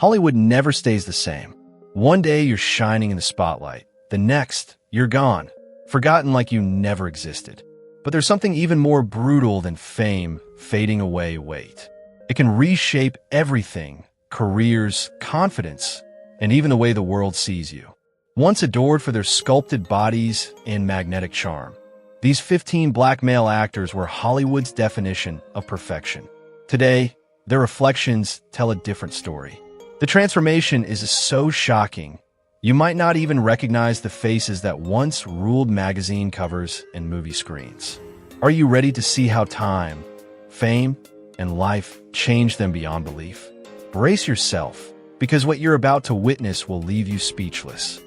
Hollywood never stays the same. One day you're shining in the spotlight. The next, you're gone, forgotten like you never existed. But there's something even more brutal than fame fading away. Wait. It can reshape everything: careers, confidence, and even the way the world sees you. Once adored for their sculpted bodies and magnetic charm, these 15 black male actors were Hollywood's definition of perfection. Today, their reflections tell a different story. The transformation is so shocking, you might not even recognize the faces that once ruled magazine covers and movie screens. Are you ready to see how time, fame, and life changed them beyond belief? Brace yourself, because what you're about to witness will leave you speechless.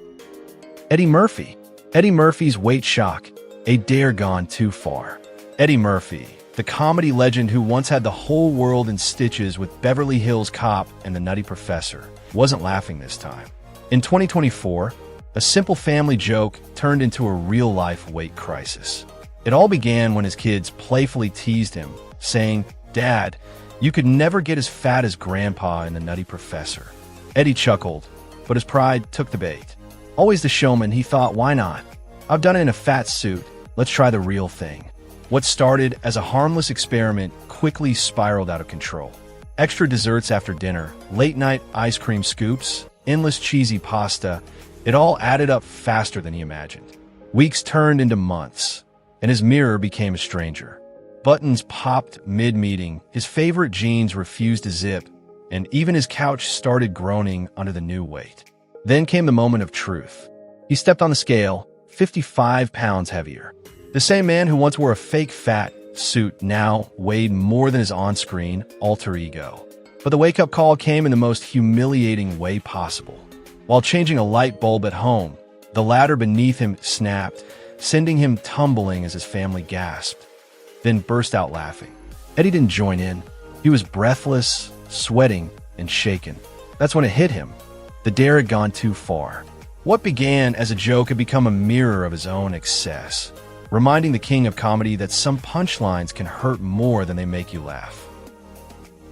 Eddie Murphy. Eddie Murphy's weight shock, a dare gone too far. Eddie Murphy, the comedy legend who once had the whole world in stitches with Beverly Hills Cop and The Nutty Professor, wasn't laughing this time. In 2024, a simple family joke turned into a real-life weight crisis. It all began when his kids playfully teased him, saying, "Dad, you could never get as fat as Grandpa in The Nutty Professor." Eddie chuckled, but his pride took the bait. Always the showman, he thought, why not? I've done it in a fat suit. Let's try the real thing. What started as a harmless experiment quickly spiraled out of control. Extra desserts after dinner, late-night ice cream scoops, endless cheesy pasta, it all added up faster than he imagined. Weeks turned into months, and his mirror became a stranger. Buttons popped mid-meeting, his favorite jeans refused to zip, and even his couch started groaning under the new weight. Then came the moment of truth. He stepped on the scale, 55 pounds heavier. The same man who once wore a fake fat suit now weighed more than his on-screen alter ego. But the wake-up call came in the most humiliating way possible. While changing a light bulb at home, the ladder beneath him snapped, sending him tumbling as his family gasped, then burst out laughing. Eddie didn't join in. He was breathless, sweating, and shaken. That's when it hit him. The dare had gone too far. What began as a joke had become a mirror of his own excess, reminding the king of comedy that some punchlines can hurt more than they make you laugh.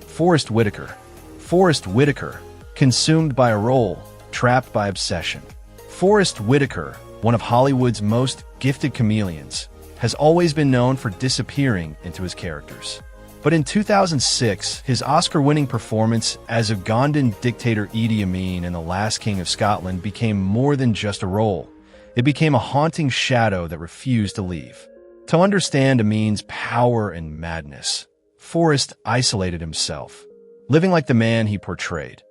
Forrest Whitaker. Forrest Whitaker, consumed by a role, trapped by obsession. Forrest Whitaker, one of Hollywood's most gifted chameleons, has always been known for disappearing into his characters. But in 2006, his Oscar-winning performance as Ugandan dictator Idi Amin in The Last King of Scotland became more than just a role. It became a haunting shadow that refused to leave. To understand Amin's power and madness, Forrest isolated himself, living like the man he portrayed.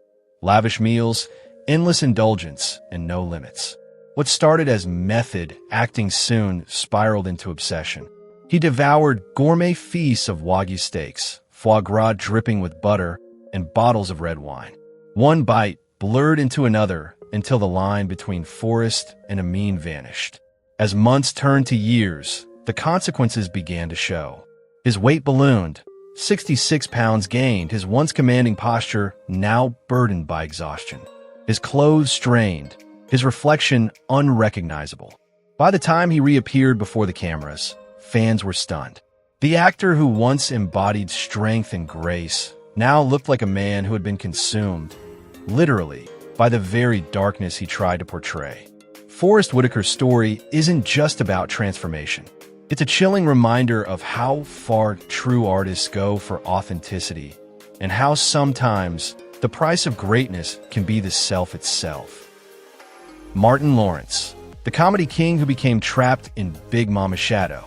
Lavish meals, endless indulgence, and no limits. What started as method acting soon spiraled into obsession. He devoured gourmet feasts of Wagyu steaks, foie gras dripping with butter, and bottles of red wine. One bite blurred into another until the line between Forrest and Amin vanished. As months turned to years, the consequences began to show. His weight ballooned, 66 pounds gained, his once commanding posture now burdened by exhaustion. His clothes strained, his reflection unrecognizable. By the time he reappeared before the cameras, fans were stunned. The actor who once embodied strength and grace now looked like a man who had been consumed, literally, by the very darkness he tried to portray. Forrest Whitaker's story isn't just about transformation. It's a chilling reminder of how far true artists go for authenticity, and how sometimes the price of greatness can be the self itself. Martin Lawrence, the comedy king who became trapped in Big Mama's shadow.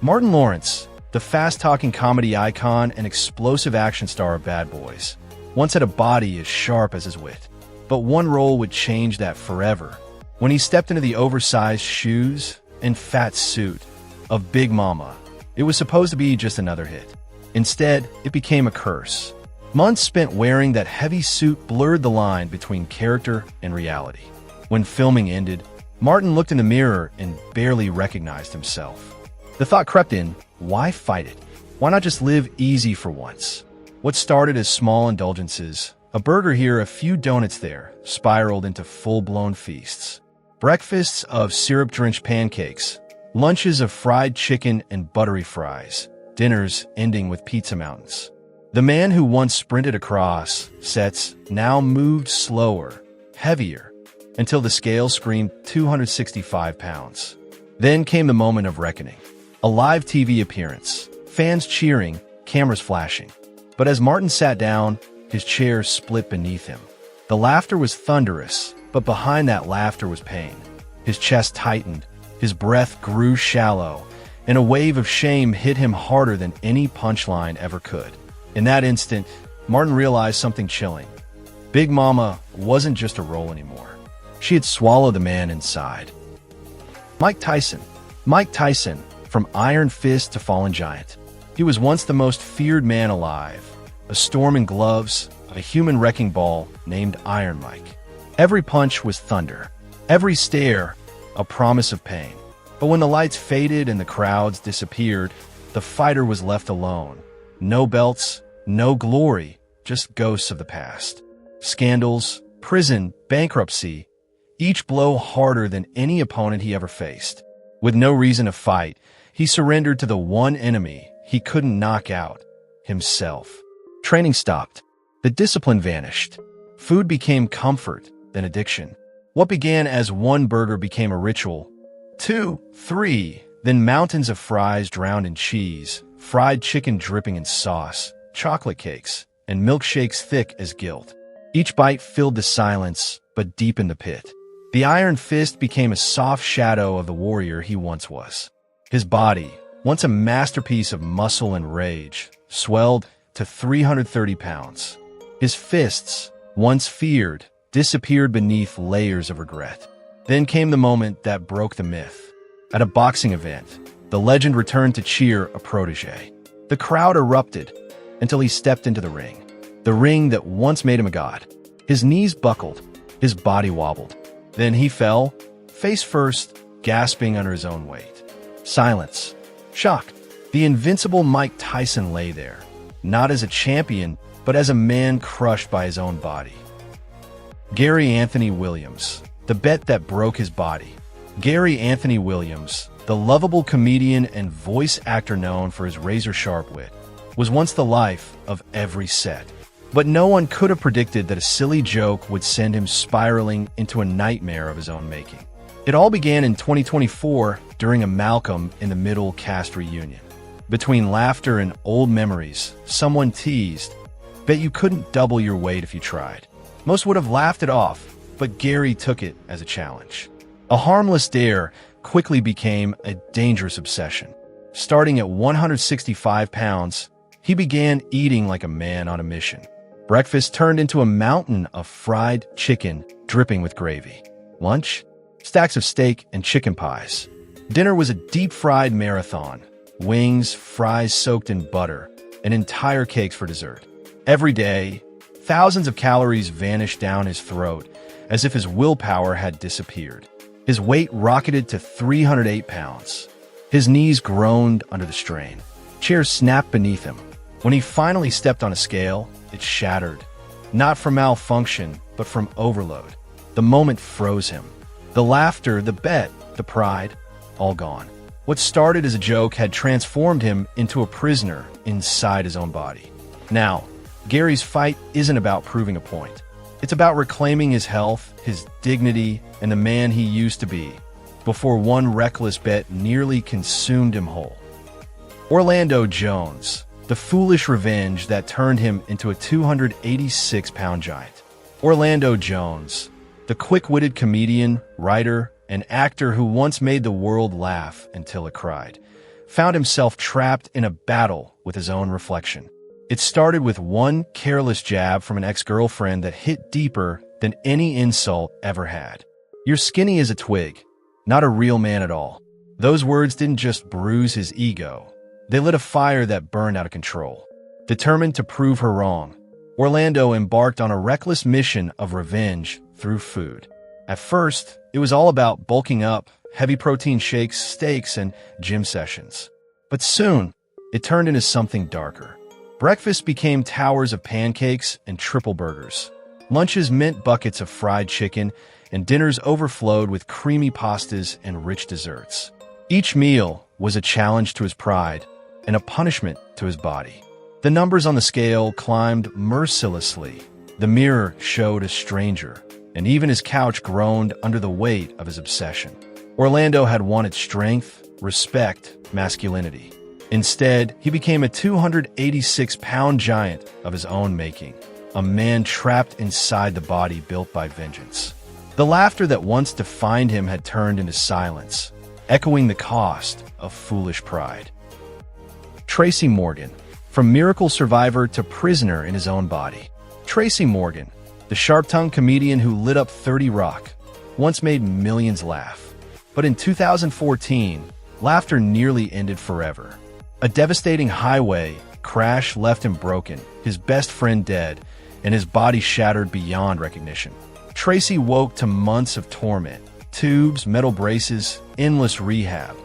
Martin Lawrence, the fast-talking comedy icon and explosive action star of Bad Boys, once had a body as sharp as his wit. But one role would change that forever. When he stepped into the oversized shoes and fat suit of Big Mama, it was supposed to be just another hit. Instead, it became a curse. Months spent wearing that heavy suit blurred the line between character and reality. When filming ended, Martin looked in the mirror and barely recognized himself. The thought crept in, why fight it? Why not just live easy for once? What started as small indulgences, a burger here, a few donuts there, spiraled into full-blown feasts. Breakfasts of syrup-drenched pancakes, lunches of fried chicken and buttery fries, dinners ending with pizza mountains. The man who once sprinted across sets now moved slower, heavier, until the scale screamed 265 pounds. Then came the moment of reckoning. A live TV appearance, fans cheering, cameras flashing. But as Martin sat down, his chair split beneath him. The laughter was thunderous, but behind that laughter was pain. His chest tightened, his breath grew shallow, and a wave of shame hit him harder than any punchline ever could. In that instant, Martin realized something chilling. Big Mama wasn't just a role anymore. She had swallowed the man inside. Mike Tyson. Mike Tyson, from Iron Fist to Fallen Giant. He was once the most feared man alive, a storm in gloves, a human wrecking ball named Iron Mike. Every punch was thunder, every stare a promise of pain. But when the lights faded and the crowds disappeared, the fighter was left alone. No belts, no glory, just ghosts of the past. Scandals, prison, bankruptcy, each blow harder than any opponent he ever faced. With no reason to fight, he surrendered to the one enemy he couldn't knock out, himself. Training stopped. The discipline vanished. Food became comfort, then addiction. What began as one burger became a ritual. 2, 3, then mountains of fries drowned in cheese, fried chicken dripping in sauce, chocolate cakes, and milkshakes thick as guilt. Each bite filled the silence, but deepened the pit. The Iron Fist became a soft shadow of the warrior he once was. His body, once a masterpiece of muscle and rage, swelled to 330 pounds. His fists, once feared, disappeared beneath layers of regret. Then came the moment that broke the myth. At a boxing event, the legend returned to cheer a protege. The crowd erupted until he stepped into the ring that once made him a god. His knees buckled, his body wobbled. Then he fell, face first, gasping under his own weight. Silence. Shock. The invincible Mike Tyson lay there, not as a champion, but as a man crushed by his own body. Gary Anthony Williams, the bet that broke his body. Gary Anthony Williams, the lovable comedian and voice actor known for his razor-sharp wit, was once the life of every set. But no one could have predicted that a silly joke would send him spiraling into a nightmare of his own making. It all began in 2024 during a Malcolm in the Middle cast reunion. Between laughter and old memories, someone teased, "Bet you couldn't double your weight if you tried." Most would have laughed it off, but Gary took it as a challenge. A harmless dare quickly became a dangerous obsession. Starting at 165 pounds, he began eating like a man on a mission. Breakfast turned into a mountain of fried chicken dripping with gravy. Lunch? Stacks of steak and chicken pies. Dinner was a deep-fried marathon. Wings, fries soaked in butter, and entire cakes for dessert. Every day, thousands of calories vanished down his throat as if his willpower had disappeared. His weight rocketed to 308 pounds. His knees groaned under the strain. Chairs snapped beneath him. When he finally stepped on a scale, it shattered. Not from malfunction, but from overload. The moment froze him. The laughter, the bet, the pride, all gone. What started as a joke had transformed him into a prisoner inside his own body. Now, Gary's fight isn't about proving a point. It's about reclaiming his health, his dignity, and the man he used to be, before one reckless bet nearly consumed him whole. Orlando Jones, the foolish revenge that turned him into a 286-pound giant. Orlando Jones, the quick-witted comedian, writer, and actor who once made the world laugh until it cried, found himself trapped in a battle with his own reflection. It started with one careless jab from an ex-girlfriend that hit deeper than any insult ever had. "You're skinny as a twig, not a real man at all." Those words didn't just bruise his ego. They lit a fire that burned out of control. Determined to prove her wrong, Orlando embarked on a reckless mission of revenge through food. At first, it was all about bulking up, heavy protein shakes, steaks, and gym sessions. But soon, it turned into something darker. Breakfast became towers of pancakes and triple burgers. Lunches meant buckets of fried chicken, and dinners overflowed with creamy pastas and rich desserts. Each meal was a challenge to his pride and a punishment to his body. The numbers on the scale climbed mercilessly. The mirror showed a stranger, and even his couch groaned under the weight of his obsession. Orlando had wanted strength, respect, masculinity. Instead, he became a 286-pound giant of his own making, a man trapped inside the body built by vengeance. The laughter that once defined him had turned into silence, echoing the cost of foolish pride. Tracy Morgan, from miracle survivor to prisoner in his own body. Tracy Morgan, the sharp-tongued comedian who lit up 30 Rock, once made millions laugh. But in 2014, laughter nearly ended forever. A devastating highway crash left him broken, his best friend dead, and his body shattered beyond recognition. Tracy woke to months of torment, tubes, metal braces, endless rehab,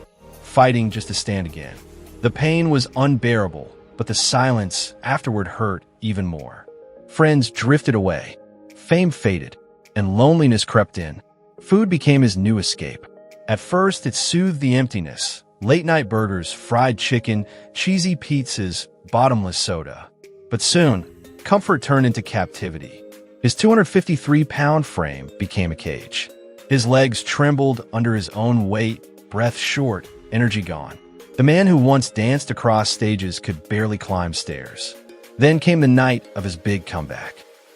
fighting just to stand again. The pain was unbearable, but the silence afterward hurt even more. Friends drifted away, fame faded, and loneliness crept in. Food became his new escape. At first, it soothed the emptiness. Late-night burgers, fried chicken, cheesy pizzas, bottomless soda. But soon, comfort turned into captivity. His 253-pound frame became a cage. His legs trembled under his own weight, breath short, energy gone. The man who once danced across stages could barely climb stairs. Then came the night of his big comeback.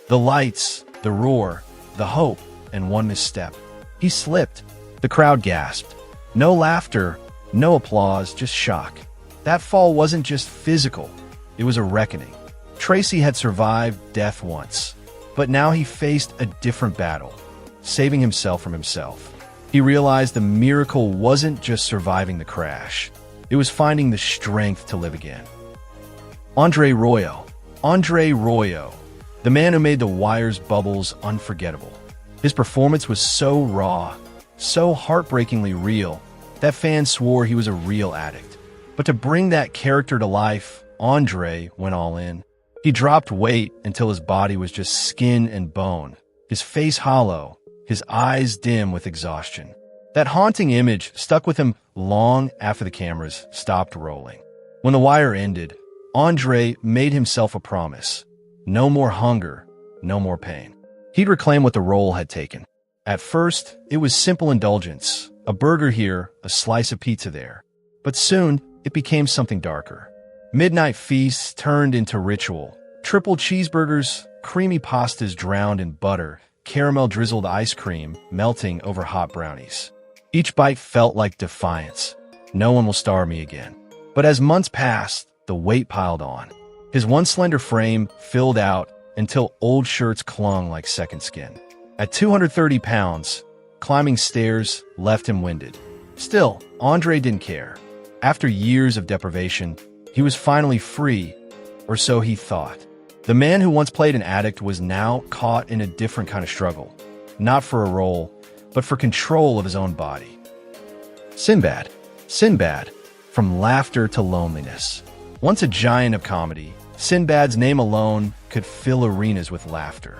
The lights, the roar, the hope, and one misstep. He slipped. The crowd gasped. No laughter, no applause, just shock. That fall wasn't just physical, it was a reckoning. Tracy had survived death once, but now he faced a different battle, saving himself from himself. He realized the miracle wasn't just surviving the crash, it was finding the strength to live again. Andre Royo, the man who made The Wire's bubbles unforgettable. His performance was so raw, so heartbreakingly real, that fans swore he was a real addict. But to bring that character to life, Andre went all in. He dropped weight until his body was just skin and bone, his face hollow, his eyes dim with exhaustion. That haunting image stuck with him long after the cameras stopped rolling. When The Wire ended, Andre made himself a promise. No more hunger, no more pain. He'd reclaim what the role had taken. At first, it was simple indulgence, a burger here, a slice of pizza there. But soon, it became something darker. Midnight feasts turned into ritual. Triple cheeseburgers, creamy pastas drowned in butter, caramel-drizzled ice cream melting over hot brownies. Each bite felt like defiance. No one will starve me again. But as months passed, the weight piled on. His once slender frame filled out until old shirts clung like second skin. At 230 pounds, climbing stairs left him winded. Still, Andre didn't care. After years of deprivation, he was finally free, or so he thought. The man who once played an addict was now caught in a different kind of struggle. Not for a role, but for control of his own body. Sinbad, from laughter to loneliness. Once a giant of comedy, Sinbad's name alone could fill arenas with laughter.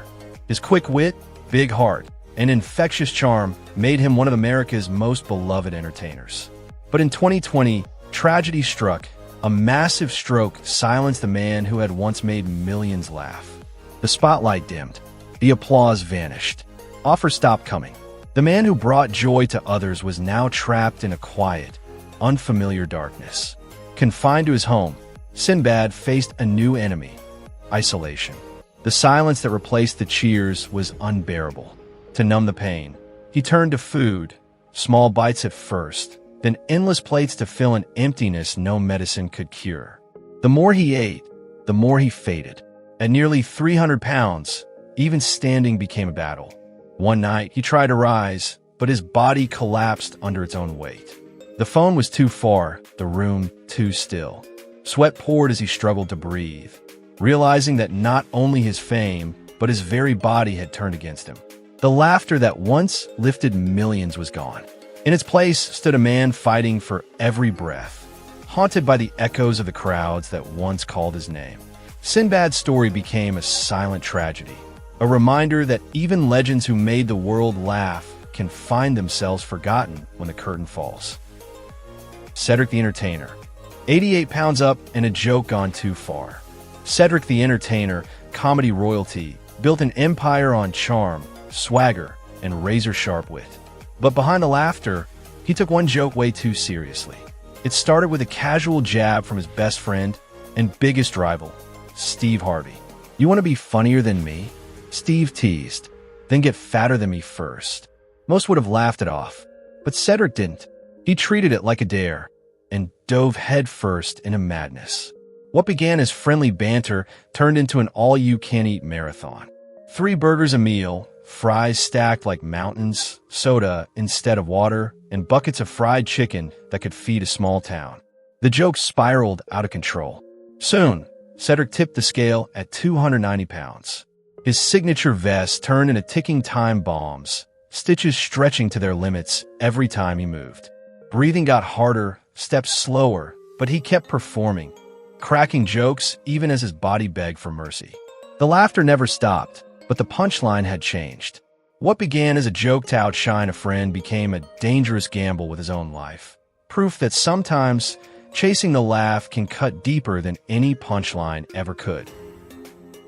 His quick wit, big heart, and infectious charm made him one of America's most beloved entertainers. But in 2020, tragedy struck. A massive stroke silenced the man who had once made millions laugh. The spotlight dimmed. The applause vanished. Offers stopped coming. The man who brought joy to others was now trapped in a quiet, unfamiliar darkness. Confined to his home, Sinbad faced a new enemy: isolation. The silence that replaced the cheers was unbearable. To numb the pain, he turned to food, small bites at first, then endless plates to fill an emptiness no medicine could cure. The more he ate, the more he faded. At nearly 300 pounds, even standing became a battle. One night, he tried to rise, but his body collapsed under its own weight. The phone was too far, the room too still. Sweat poured as he struggled to breathe, realizing that not only his fame, but his very body had turned against him. The laughter that once lifted millions was gone. In its place stood a man fighting for every breath, haunted by the echoes of the crowds that once called his name. Sinbad's story became a silent tragedy, a reminder that even legends who made the world laugh can find themselves forgotten when the curtain falls. Cedric the Entertainer, 88 pounds up and a joke gone too far. Cedric the Entertainer, comedy royalty, built an empire on charm, swagger, and razor-sharp wit. But behind the laughter, he took one joke way too seriously. It started with a casual jab from his best friend and biggest rival, Steve Harvey. "You want to be funnier than me?" Steve teased. "Then get fatter than me first." Most would have laughed it off, but Cedric didn't. He treated it like a dare and dove headfirst into madness. What began as friendly banter turned into an all-you-can-eat marathon. 3 burgers a meal, fries stacked like mountains, soda instead of water, and buckets of fried chicken that could feed a small town. The joke spiraled out of control. Soon, Cedric tipped the scale at 290 pounds. His signature vest turned into ticking time bombs, stitches stretching to their limits every time he moved. Breathing got harder, steps slower, but he kept performing, cracking jokes even as his body begged for mercy. The laughter never stopped, but the punchline had changed. What began as a joke to outshine a friend became a dangerous gamble with his own life. Proof that sometimes chasing the laugh can cut deeper than any punchline ever could.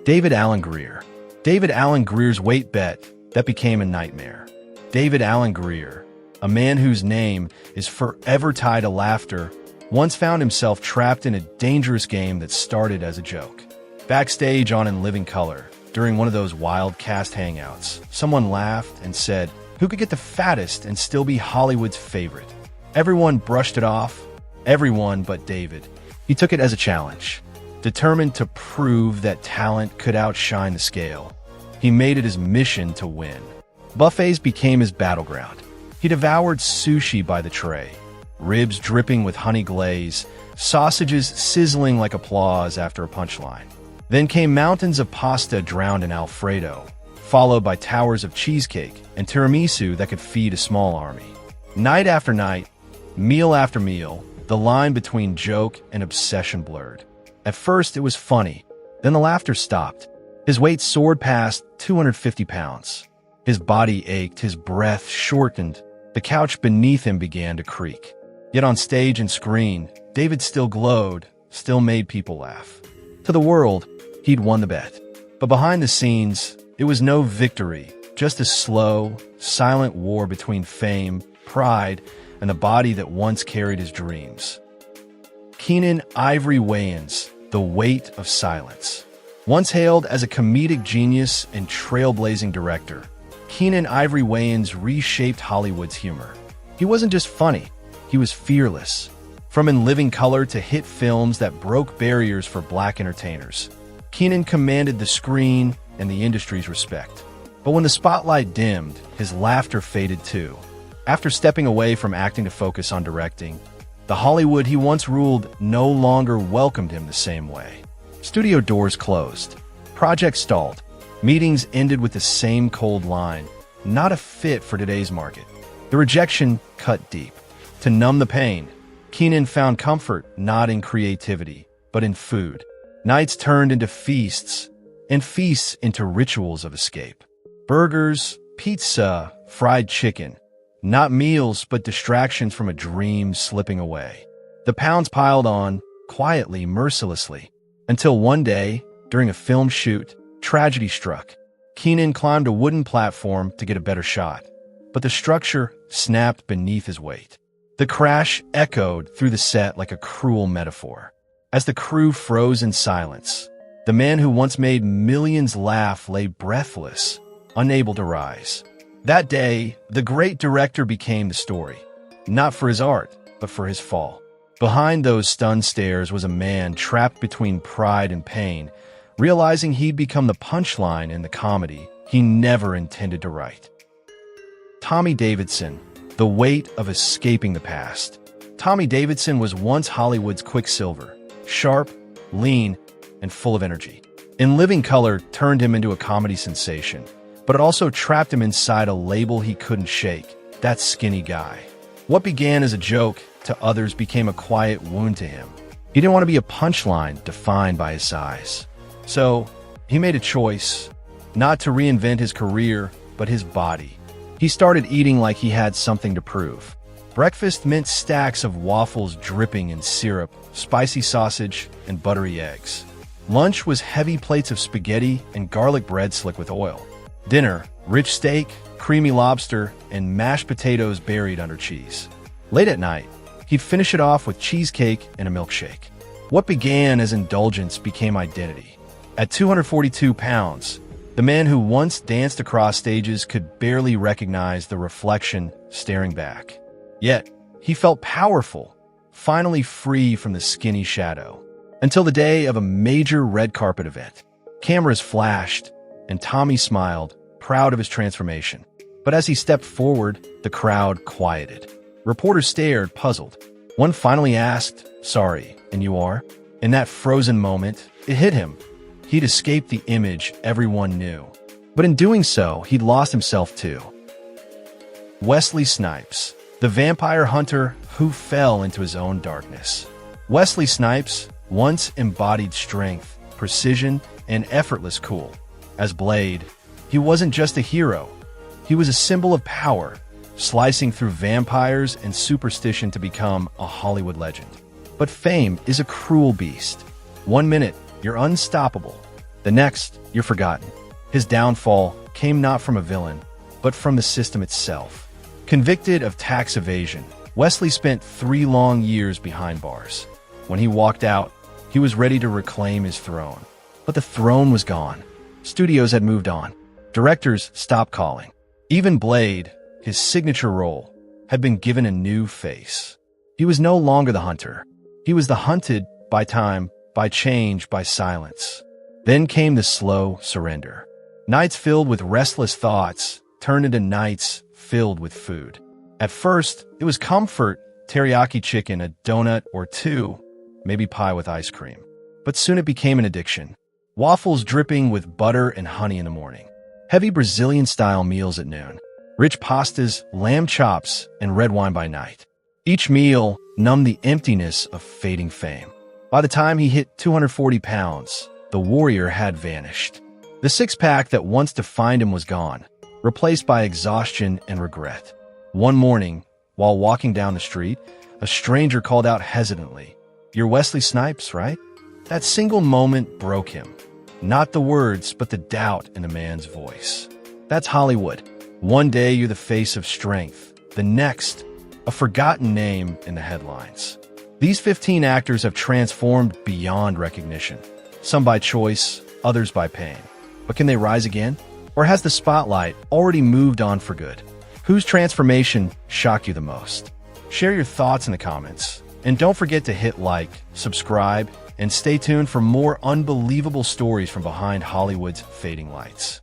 David Alan Grier. David Alan Grier's weight bet that became a nightmare. David Alan Grier, a man whose name is forever tied to laughter, once found himself trapped in a dangerous game that started as a joke. Backstage on In Living Color, during one of those wild cast hangouts, someone laughed and said, "Who could get the fattest and still be Hollywood's favorite?" Everyone brushed it off, everyone but David. He took it as a challenge, determined to prove that talent could outshine the scale. He made it his mission to win. Buffets became his battleground. He devoured sushi by the tray, ribs dripping with honey glaze, sausages sizzling like applause after a punchline. Then came mountains of pasta drowned in Alfredo, followed by towers of cheesecake and tiramisu that could feed a small army. Night after night, meal after meal, the line between joke and obsession blurred. At first, it was funny. Then the laughter stopped. His weight soared past 250 pounds. His body ached, his breath shortened. The couch beneath him began to creak. Yet on stage and screen, David still glowed, still made people laugh. To the world, he'd won the bet. But behind the scenes, it was no victory, just a slow, silent war between fame, pride, and the body that once carried his dreams. Keenen Ivory Wayans, the weight of silence. Once hailed as a comedic genius and trailblazing director, Keenen Ivory Wayans reshaped Hollywood's humor. He wasn't just funny, he was fearless. From In Living Color to hit films that broke barriers for black entertainers, Keenen commanded the screen and the industry's respect. But when the spotlight dimmed, his laughter faded too. After stepping away from acting to focus on directing, the Hollywood he once ruled no longer welcomed him the same way. Studio doors closed. Projects stalled. Meetings ended with the same cold line, "Not a fit for today's market." The rejection cut deep. To numb the pain, Keenen found comfort not in creativity, but in food. Nights turned into feasts, and feasts into rituals of escape. Burgers, pizza, fried chicken. Not meals, but distractions from a dream slipping away. The pounds piled on, quietly, mercilessly, until one day, during a film shoot, tragedy struck. Keenen climbed a wooden platform to get a better shot, but the structure snapped beneath his weight. The crash echoed through the set like a cruel metaphor. As the crew froze in silence, the man who once made millions laugh lay breathless, unable to rise. That day, the great director became the story, not for his art, but for his fall. Behind those stunned stares was a man trapped between pride and pain, realizing he'd become the punchline in the comedy he never intended to write. Tommy Davidson, the weight of escaping the past. Tommy Davidson was once Hollywood's Quicksilver, sharp, lean, and full of energy. In Living Color turned him into a comedy sensation, but it also trapped him inside a label he couldn't shake, that skinny guy. What began as a joke to others became a quiet wound to him. He didn't want to be a punchline defined by his size. So, he made a choice, not to reinvent his career, but his body. He started eating like he had something to prove. Breakfast meant stacks of waffles dripping in syrup, spicy sausage, and buttery eggs. Lunch was heavy plates of spaghetti and garlic bread slick with oil. Dinner, rich steak, creamy lobster, and mashed potatoes buried under cheese. Late at night, he'd finish it off with cheesecake and a milkshake. What began as indulgence became identity. At 242 pounds, the man who once danced across stages could barely recognize the reflection staring back. Yet, he felt powerful, finally free from the skinny shadow. Until the day of a major red carpet event. Cameras flashed, and Tommy smiled, proud of his transformation. But as he stepped forward, the crowd quieted. Reporters stared, puzzled. One finally asked, "Sorry, and you are?" In that frozen moment, it hit him. He'd escaped the image everyone knew. But in doing so, he'd lost himself too. Wesley Snipes, the vampire hunter who fell into his own darkness. Wesley Snipes once embodied strength, precision, and effortless cool. As Blade, he wasn't just a hero. He was a symbol of power, slicing through vampires and superstition to become a Hollywood legend. But fame is a cruel beast. 1 minute, you're unstoppable. The next, you're forgotten. His downfall came not from a villain, but from the system itself. Convicted of tax evasion, Wesley spent 3 long years behind bars. When he walked out, he was ready to reclaim his throne. But the throne was gone. Studios had moved on. Directors stopped calling. Even Blade, his signature role, had been given a new face. He was no longer the hunter. He was the hunted by time, by change, by silence. Then came the slow surrender. Nights filled with restless thoughts turned into nights filled with food. At first, it was comfort, teriyaki chicken, a donut or two, maybe pie with ice cream. But soon it became an addiction. Waffles dripping with butter and honey in the morning. Heavy Brazilian-style meals at noon. Rich pastas, lamb chops, and red wine by night. Each meal numbed the emptiness of fading fame. By the time he hit 240 pounds, the warrior had vanished. The six-pack that once defined him was gone, replaced by exhaustion and regret. One morning, while walking down the street, a stranger called out hesitantly, "You're Wesley Snipes, right?" That single moment broke him. Not the words, but the doubt in the man's voice. That's Hollywood. One day you're the face of strength. The next, a forgotten name in the headlines. These 15 actors have transformed beyond recognition. Some by choice, others by pain. But can they rise again? Or has the spotlight already moved on for good? Whose transformation shocked you the most? Share your thoughts in the comments. And don't forget to hit like, subscribe, and stay tuned for more unbelievable stories from behind Hollywood's fading lights.